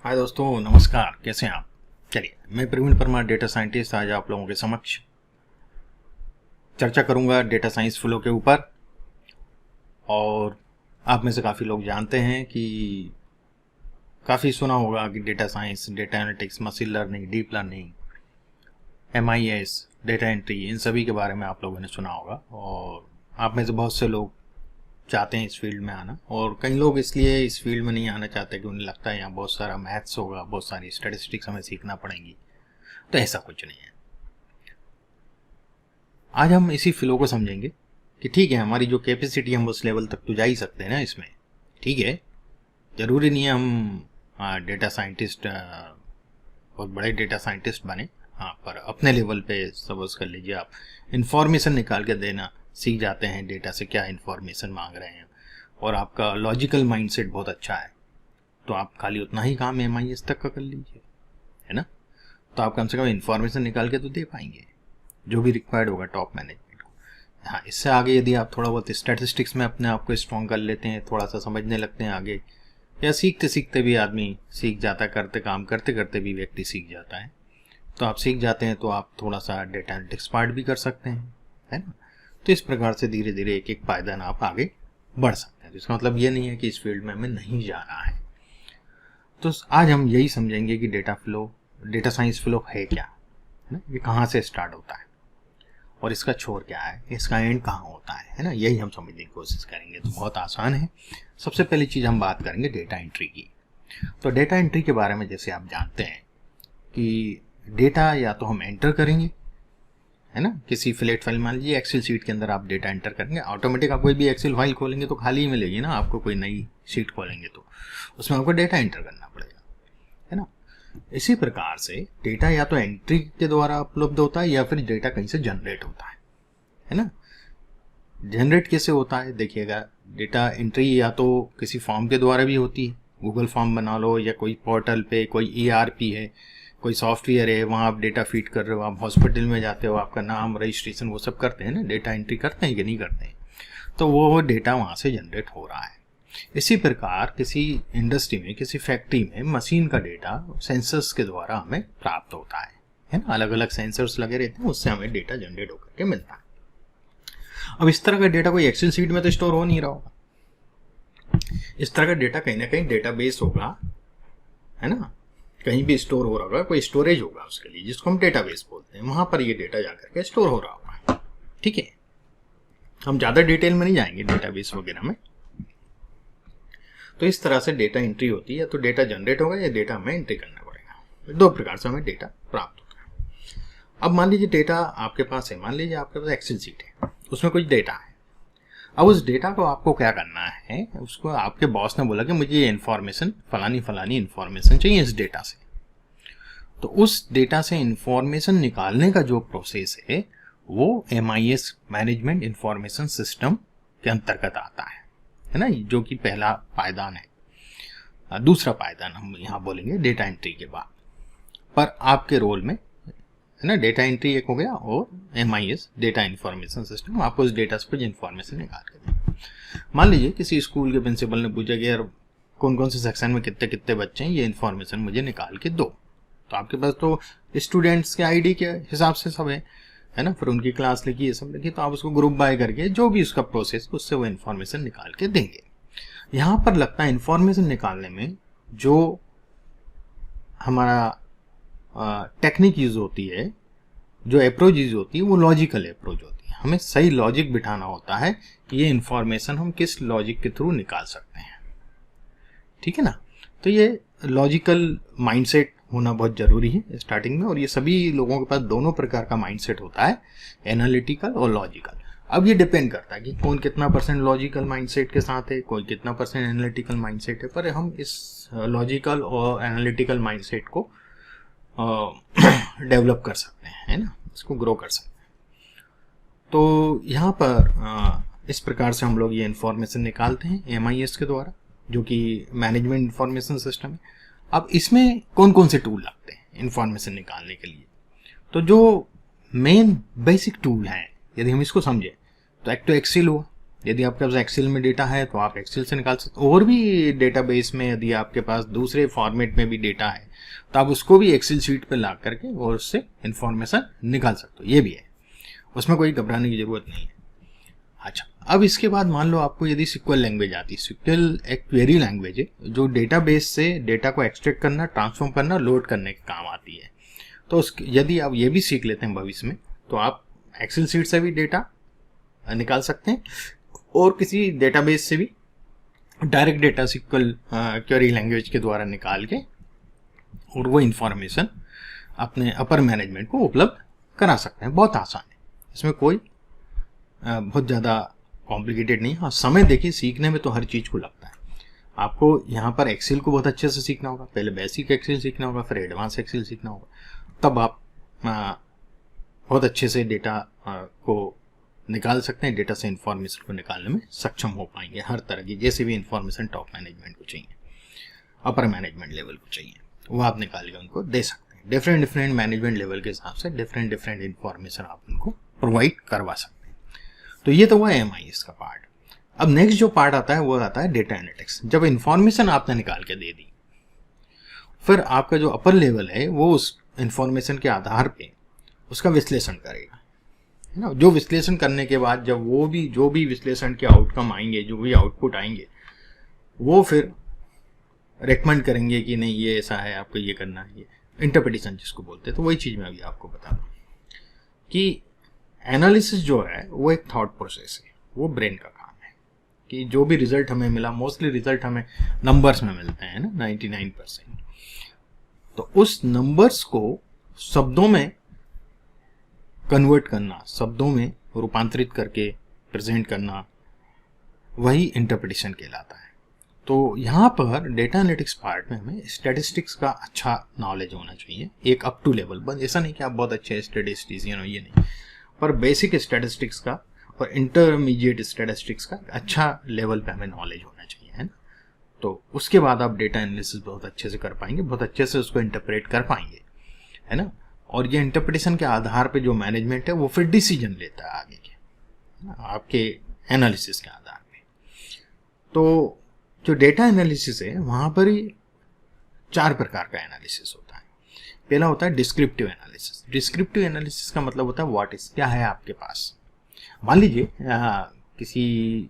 हाय दोस्तों, नमस्कार। कैसे हैं आप? चलिए, मैं प्रवीण परमार, डेटा साइंटिस्ट, आज आप लोगों के समक्ष चर्चा करूंगा डेटा साइंस फ्लो के ऊपर। और आप में से काफ़ी लोग जानते हैं कि काफ़ी सुना होगा कि data science, data analytics, machine learning, deep learning, MIS, data entry, इन सभी के बारे में आप लोगों ने सुना होगा। और आप में से बहुत से लोग चाहते हैं इस फील्ड में आना, और कई लोग इसलिए इस फील्ड में नहीं आना चाहते कि उन्हें लगता है यहाँ बहुत सारा मैथ्स होगा, बहुत सारी स्टैटिस्टिक्स हमें सीखना पड़ेंगी। तो ऐसा कुछ नहीं है। आज हम इसी फ्लो को समझेंगे कि ठीक है, हमारी जो कैपेसिटी, हम उस लेवल तक तो जा ही सकते हैं ना इसमें। ठीक है, ज़रूरी नहीं है हम डेटा साइंटिस्ट, बहुत बड़े डेटा साइंटिस्ट बने। हाँ, पर अपने लेवल पे सपोज कर लीजिए आप इंफॉर्मेशन निकाल के देना सीख जाते हैं, डेटा से क्या इंफॉर्मेशन मांग रहे हैं, और आपका लॉजिकल माइंडसेट बहुत अच्छा है, तो आप खाली उतना ही काम MIS तक का कर लीजिए, है ना। तो आप कम से कम इंफॉर्मेशन निकाल के तो दे पाएंगे जो भी रिक्वायर्ड होगा टॉप मैनेजमेंट को। हाँ, इससे आगे यदि आप थोड़ा बहुत स्टैटिस्टिक्स में अपने आप को स्ट्रॉन्ग कर लेते हैं, थोड़ा सा समझने लगते हैं आगे, या सीखते सीखते भी आदमी सीख जाता है, काम करते करते भी व्यक्ति सीख जाता है, तो आप सीख जाते हैं, तो आप थोड़ा सा डेटा एनालिटिक्स पार्ट भी कर सकते हैं, है ना। तो इस प्रकार से धीरे धीरे एक एक पायदान आप आगे बढ़ सकते हैं। तो इसका मतलब ये नहीं है कि इस फील्ड में हमें नहीं जाना है। तो आज हम यही समझेंगे कि डेटा साइंस फ्लो है क्या, है ना, ये कहाँ से स्टार्ट होता है और इसका छोर क्या है, इसका एंड कहाँ होता है ना, यही हम समझने की कोशिश करेंगे। तो बहुत आसान है। सबसे पहली चीज़ हम बात करेंगे डेटा एंट्री की। तो डेटा एंट्री के बारे में जैसे आप जानते हैं कि डेटा या तो हम एंटर करेंगे, है ना, किसी फ्लैट फाइल, मान लीजिए एक्सेल शीट के अंदर आप डेटा एंटर करेंगे, ऑटोमेटिक आप कोई भी एक्सेल फाइल खोलेंगे तो खाली ही मिलेगी ना आपको, कोई नई शीट खोलेंगे तो उसमें आपको डेटा एंटर करना पड़ेगा, है ना। इसी प्रकार से डेटा या तो एंट्री के द्वारा उपलब्ध होता है या फिर डेटा कहीं से जनरेट होता है ना। जनरेट कैसे होता है देखिएगा, डेटा एंट्री या तो किसी फॉर्म के द्वारा भी होती है, गूगल फॉर्म बना लो, या कोई पोर्टल पे कोई ERP है, कोई सॉफ्टवेयर है, वहाँ आप डेटा फीड कर रहे हो, आप हॉस्पिटल में जाते हो, आपका नाम, रजिस्ट्रेशन, वो सब करते हैं ना, डेटा एंट्री करते हैं कि नहीं करते हैं, तो वो डेटा वहाँ से जनरेट हो रहा है। इसी प्रकार किसी इंडस्ट्री में, किसी फैक्ट्री में मशीन का डेटा सेंसर्स के द्वारा हमें प्राप्त होता है ना, अलग अलग सेंसर्स लगे रहते हैं, उससे हमें डेटा जनरेट होकर के मिलता है। अब इस तरह का डेटा कोई एक्सेल शीट में तो स्टोर हो नहीं रहा होगा, इस तरह का डेटा कहीं ना कहीं डेटाबेस होगा, है ना, कहीं भी स्टोर हो रहा होगा, कोई स्टोरेज होगा उसके लिए, जिसको हम डेटाबेस बोलते हैं, वहां पर ये डेटा जाकर के स्टोर हो रहा होगा। ठीक है, हम ज़्यादा डिटेल में नहीं जाएंगे डेटाबेस वगैरह में। तो इस तरह से डेटा एंट्री होती है, तो डेटा जनरेट होगा या डेटा हमें एंट्री करना पड़ेगा। दो प्रकार से हमें डेटा प्राप्त होता है। अब मान लीजिए डेटा आपके पास है, मान लीजिए आपके पास एक्सेल शीट है, उसमें कुछ डेटा है। अब उस डेटा को आपको क्या करना है, उसको आपके बॉस ने बोला कि मुझे ये इन्फॉर्मेशन, फलानी फलानी इन्फॉर्मेशन चाहिए इस डेटा से। तो उस डेटा से इन्फॉर्मेशन निकालने का जो प्रोसेस है वो MIS, मैनेजमेंट इंफॉर्मेशन सिस्टम के अंतर्गत आता है ना, जो कि पहला पायदान है। दूसरा पायदान हम यहाँ बोलेंगे डेटा एंट्री के बाद। पर आपके रोल में, है ना, डेटा एंट्री एक हो गया, और MIS, डेटा इंफॉर्मेशन सिस्टम, आपको उस डेटा से कुछ इन्फॉर्मेशन निकाल के दें। मान लीजिए किसी स्कूल के प्रिंसिपल ने पूछा कि यार कौन कौन से सेक्शन में कितने कितने बच्चे हैं, ये इन्फॉर्मेशन मुझे निकाल के दो। तो आपके पास तो स्टूडेंट्स के ID के हिसाब से सब है ना, फिर उनकी क्लास लिखी, ये सब लिखी, तो आप उसको ग्रुप बाय करके जो भी उसका प्रोसेस, उससे वो इन्फॉर्मेशन निकाल के देंगे। यहाँ पर लगता है इन्फॉर्मेशन निकालने में जो हमारा टेक्निक यूज होती है, जो अप्रोच यूज होती है, वो लॉजिकल अप्रोच होती है। हमें सही लॉजिक बिठाना होता है कि ये इन्फॉर्मेशन हम किस लॉजिक के थ्रू निकाल सकते हैं। ठीक है ना, तो ये लॉजिकल माइंडसेट होना बहुत जरूरी है स्टार्टिंग में, और ये सभी लोगों के पास दोनों प्रकार का माइंडसेट होता है, एनालिटिकल और लॉजिकल। अब ये डिपेंड करता है कि कौन कितना % लॉजिकल माइंडसेट के साथ है, कोई कितना % एनालिटिकल माइंडसेट है। पर हम इस लॉजिकल और एनालिटिकल माइंडसेट को डेवलप कर सकते हैं, है ना, इसको ग्रो कर सकते हैं। तो यहाँ पर इस प्रकार से हम लोग ये इन्फॉर्मेशन निकालते हैं MIS के द्वारा, जो कि मैनेजमेंट इंफॉर्मेशन सिस्टम है। अब इसमें कौन कौन से टूल लगते हैं इन्फॉर्मेशन निकालने के लिए, तो जो मेन बेसिक टूल हैं, यदि हम इसको समझें, तो एक तो एक्सेल हुआ, यदि आपके पास एक्सेल में डेटा है तो आप एक्सेल से निकाल सकते हो, और भी डेटाबेस में यदि आपके पास दूसरे फॉर्मेट में भी डेटा है तो आप उसको भी एक्सेल शीट पे ला करके और उससे इंफॉर्मेशन निकाल सकते हो, ये भी है, उसमें कोई घबराने की जरूरत नहीं है। अच्छा, अब इसके बाद मान लो आपको यदि SQL लैंग्वेज आती है, SQL एक क्वेरी लैंग्वेज है जो डेटाबेस से डेटा को एक्सट्रैक्ट करना, ट्रांसफॉर्म करना, लोड करने के काम आती है। तो यदि आप ये भी सीख लेते हैं भविष्य में तो आप एक्सेल शीट से भी डेटा निकाल सकते हैं और किसी डेटाबेस से भी direct data SQL query language के द्वारा निकाल के और वो इंफॉर्मेशन अपने अपर मैनेजमेंट को उपलब्ध करा सकते हैं। बहुत आसान है, इसमें कोई बहुत ज़्यादा कॉम्प्लिकेटेड नहीं। हाँ, समय देखिए, सीखने में तो हर चीज़ को लगता है। आपको यहाँ पर एक्सेल को बहुत अच्छे से सीखना होगा, पहले बेसिक एक्सेल सीखना होगा, फिर एडवांस एक्सेल सीखना होगा, तब आप बहुत अच्छे से डेटा को निकाल सकते हैं, डेटा से इंफॉर्मेशन को निकालने में सक्षम हो पाएंगे। हर तरह की जैसे भी इंफॉर्मेशन टॉप मैनेजमेंट को चाहिए, अपर मैनेजमेंट लेवल को चाहिए, वो आप निकाल के उनको दे सकते हैं। डिफरेंट मैनेजमेंट लेवल के हिसाब से डिफरेंट इंफॉर्मेशन आप उनको प्रोवाइड करवा सकते हैं। तो ये तो हुआ MIS का पार्ट। अब नेक्स्ट जो पार्ट आता है वो आता है डेटा एनालिटिक्स। जब इंफॉर्मेशन आपने निकाल के दे दी, फिर आपका जो अपर लेवल है वो उस इंफॉर्मेशन के आधार पे उसका विश्लेषण करेगा, है ना। जो विश्लेषण करने के बाद जब जो भी विश्लेषण के आउटकम आएंगे, जो भी आउटपुट आएंगे, वो फिर रेकमेंड करेंगे कि नहीं ये ऐसा है, आपको ये करना है, ये इंटरप्रिटेशन जिसको बोलते हैं। तो वही चीज़ मैं अभी आपको बता दूँ कि एनालिसिस जो है वो एक थॉट प्रोसेस है, वो ब्रेन का काम है कि जो भी रिजल्ट हमें मिला, मोस्टली रिजल्ट हमें नंबर्स में मिलते हैं ना, 99%। तो उस नंबर्स को शब्दों में कन्वर्ट करना, शब्दों में रूपांतरित करके प्रेजेंट करना, वही इंटरप्रिटेशन कहलाता है। तो यहाँ पर डेटा एनालिटिक्स पार्ट में हमें स्टैटिस्टिक्स का अच्छा नॉलेज होना चाहिए, एक अप टू लेवल। बस ऐसा नहीं कि आप बहुत अच्छे स्टैटिस्टिशियन हो, ये नहीं, पर बेसिक स्टैटिस्टिक्स का और इंटरमीडिएट स्टैटिस्टिक्स का अच्छा लेवल पे हमें नॉलेज होना चाहिए, है ना। तो उसके बाद आप डेटा एनालिसिस बहुत अच्छे से कर पाएंगे, बहुत अच्छे से उसको इंटरप्रेट कर पाएंगे, है ना। और ये इंटरप्रिटेशन के आधार पे जो मैनेजमेंट है वो फिर डिसीजन लेता है आगे के, आपके एनालिसिस के आधार पे। तो जो डेटा एनालिसिस है वहाँ पर ही 4 प्रकार का एनालिसिस होता है। पहला होता है डिस्क्रिप्टिव एनालिसिस। डिस्क्रिप्टिव एनालिसिस का मतलब होता है व्हाट इज, क्या है आपके पास। मान लीजिए किसी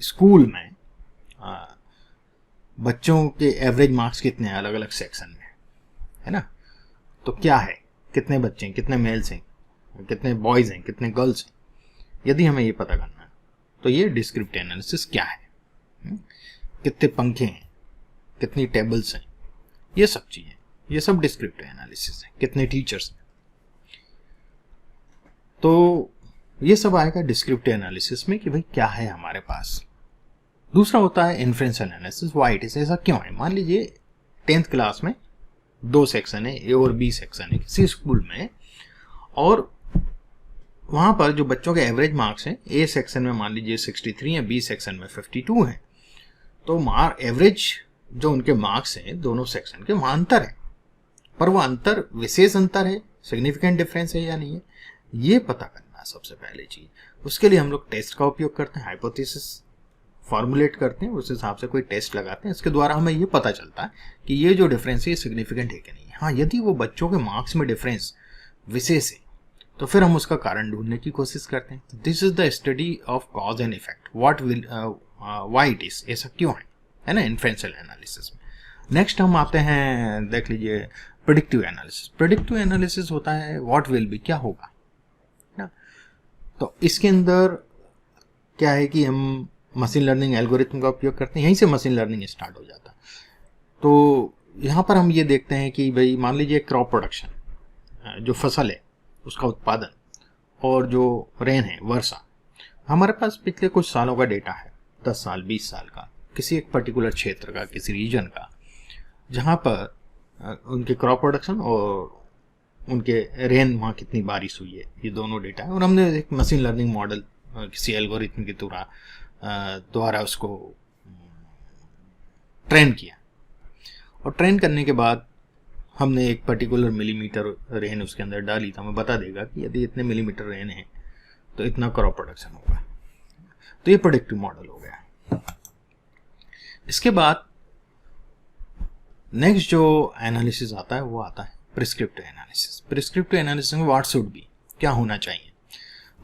स्कूल में बच्चों के एवरेज मार्क्स कितने हैं अलग अलग सेक्शन में, है ना। तो क्या है, कितने बच्चे हैं, कितने मेल्स हैं, कितने बॉयज़ हैं, कितने गर्ल्स हैं, यदि हमें ये पता करना है तो ये डिस्क्रिप्टिव एनालिसिस क्या है। कितने पंखे हैं, कितनी टेबल्स हैं, ये सब चीज़ें, ये सब डिस्क्रिप्टिव एनालिसिस है। कितने टीचर्स हैं, तो ये सब आएगा डिस्क्रिप्टिव एनालिसिस में कि भाई क्या है हमारे पास। दूसरा होता है inferential analysis, why it is, ऐसा क्यों है। मान लीजिए 10th क्लास में 2 सेक्शन है, ए और बी सेक्शन है किसी स्कूल में, और वहाँ पर जो बच्चों के एवरेज मार्क्स हैं, ए सेक्शन में मान लीजिए 63 है, बी सेक्शन में 52 है। तो एवरेज जो उनके मार्क्स हैं दोनों सेक्शन के, वहाँ अंतर है, पर वो अंतर विशेष अंतर है, सिग्निफिकेंट डिफरेंस है या नहीं है, ये पता करना सबसे पहले चीज़। उसके लिए हम लोग टेस्ट का उपयोग करते हैं, हाइपोथेसिस फॉर्मुलेट करते हैं, उस हिसाब से कोई टेस्ट लगाते हैं। इसके द्वारा हमें ये पता चलता है कि ये जो डिफरेंस है ये सिग्निफिकेंट है कि नहीं। हाँ, यदि वो बच्चों के मार्क्स में डिफरेंस विशेष है तो फिर हम उसका कारण ढूंढने की कोशिश करते हैं। This is the study of cause and effect, what will why it is, ऐसा क्यों है ना, इन्फ्रेंशियल एनालिसिस में। नेक्स्ट हम आते हैं, देख लीजिए प्रेडिक्टिव एनालिसिस। प्रेडिक्टिव एनालिसिस होता है व्हाट विल बी, क्या होगा ना। तो इसके अंदर क्या है कि हम मशीन लर्निंग एल्गोरिथम का उपयोग करते हैं, यहीं से मशीन लर्निंग स्टार्ट हो जाता है। तो यहाँ पर हम ये देखते हैं कि भाई मान लीजिए क्रॉप प्रोडक्शन, जो फसल है उसका उत्पादन, और जो रेन है, वर्षा, हमारे पास पिछले कुछ सालों का डेटा है, 10 साल 20 साल का, किसी एक पर्टिकुलर क्षेत्र का, किसी रीजन का, जहाँ पर उनके क्रॉप प्रोडक्शन और उनके रेन, वहाँ कितनी बारिश हुई है, ये दोनों डेटा है। और हमने एक मशीन लर्निंग मॉडल किसी एल्गोरिथम के द्वारा उसको ट्रेन किया, और ट्रेन करने के बाद हमने एक पर्टिकुलर मिलीमीटर रेन उसके अंदर डाली, तो हमें बता देगा कि यदि इतने मिलीमीटर रेन है तो इतना क्रॉप प्रोडक्शन होगा, तो ये प्रेडिक्टिव मॉडल हो गया। इसके बाद नेक्स्ट जो एनालिसिस आता है वो आता है प्रिस्क्रिप्टिव एनालिसिस। प्रिस्क्रिप्टिव एनालिसिस में व्हाट शुड बी, क्या होना चाहिए।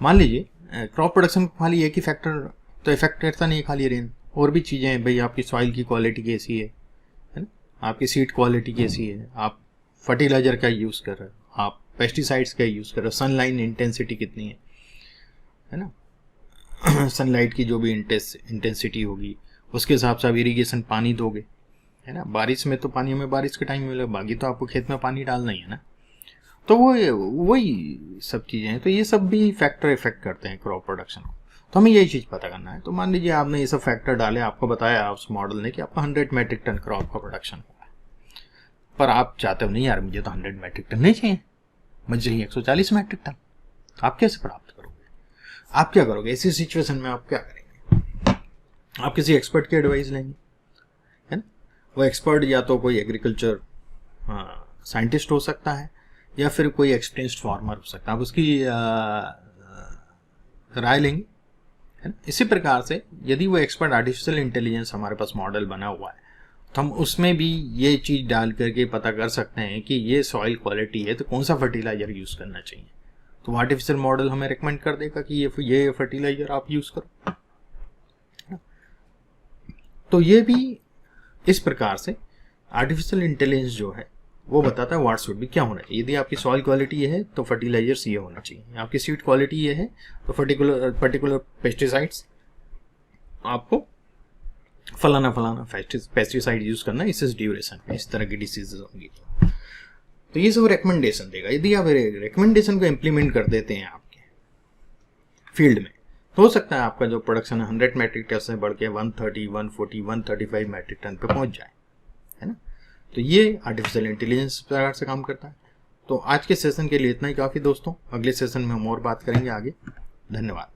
मान लीजिए क्रॉप प्रोडक्शन खाली एक ही फैक्टर तो इफेक्ट करता नहीं है, खाली रेन, और भी चीज़ें हैं भाई, आपकी सॉइल की क्वालिटी कैसी है ना, आपकी सीड क्वालिटी कैसी है, आप फर्टिलाइजर का यूज़ कर रहे हो, आप पेस्टिसाइड्स का यूज़ कर रहे हो, सनलाइट इंटेंसिटी कितनी है ना, सनलाइट की जो भी इंटेंसिटी होगी उसके हिसाब से आप इरीगेशन पानी दोगे, है ना। बारिश में तो पानी हमें बारिश के टाइम में मिलेगा, बाकी तो आपको खेत में पानी डालना ही है ना। तो वही सब चीज़ें हैं। तो ये सब भी फैक्टर इफेक्ट करते हैं क्रॉप प्रोडक्शन को। तो हमें यही चीज़ पता करना है। तो मान लीजिए आपने ये सब फैक्टर डाले, आपको बताया उस मॉडल ने कि आपका 100 मेट्रिक टन क्रॉप का प्रोडक्शन हुआ है, पर आप चाहते हो नहीं यार मुझे तो 100 मेट्रिक टन नहीं चाहिए, मुझे चाहिए 140 मेट्रिक टन। आप कैसे प्राप्त करोगे? आप क्या करोगे ऐसी सिचुएशन में? आप क्या करेंगे? आप किसी एक्सपर्ट की एडवाइस लेंगे, है ना। वो एक्सपर्ट या तो कोई एग्रीकल्चर साइंटिस्ट हो सकता है या फिर कोई एक्सपीरियंस्ड फार्मर हो सकता है, आप उसकी राय लेंगे, है ना। इसी प्रकार से यदि वो एक्सपर्ट आर्टिफिशियल इंटेलिजेंस हमारे पास मॉडल बना हुआ है तो हम उसमें भी ये चीज़ डाल करके पता कर सकते हैं कि ये सॉइल क्वालिटी है तो कौन सा फर्टिलाइजर यूज़ करना चाहिए। तो आर्टिफिशियल मॉडल हमें रिकमेंड कर देगा कि ये फर्टिलाइजर आप यूज़ करो। तो ये भी इस प्रकार से आर्टिफिशियल इंटेलिजेंस जो है वो बताता है व्हाट शुड बी, क्या होना चाहिए। यदि आपकी सॉइल क्वालिटी ये है तो फर्टिलाइजर्स ये होना चाहिए, आपकी सीड क्वालिटी ये है तो पर्टिकुलर पेस्टिसाइड्स आपको फलाना पेस्टिसाइड यूज करना इस ड्यूरेशन में, इस तरह की डिसीजेज होंगी। तो ये सब रिकमेंडेशन देगा। यदि आप रिकमेंडेशन को इम्प्लीमेंट कर देते हैं आपके फील्ड में तो हो सकता है आपका जो प्रोडक्शन 100 मेट्रिक टन से बढ़ के 130, 140, 135 मेट्रिक टन पे पहुंच जाए, है ना। तो ये आर्टिफिशियल इंटेलिजेंस प्रकार से काम करता है। तो आज के सेशन के लिए इतना ही काफ़ी दोस्तों, अगले सेशन में हम और बात करेंगे आगे। धन्यवाद।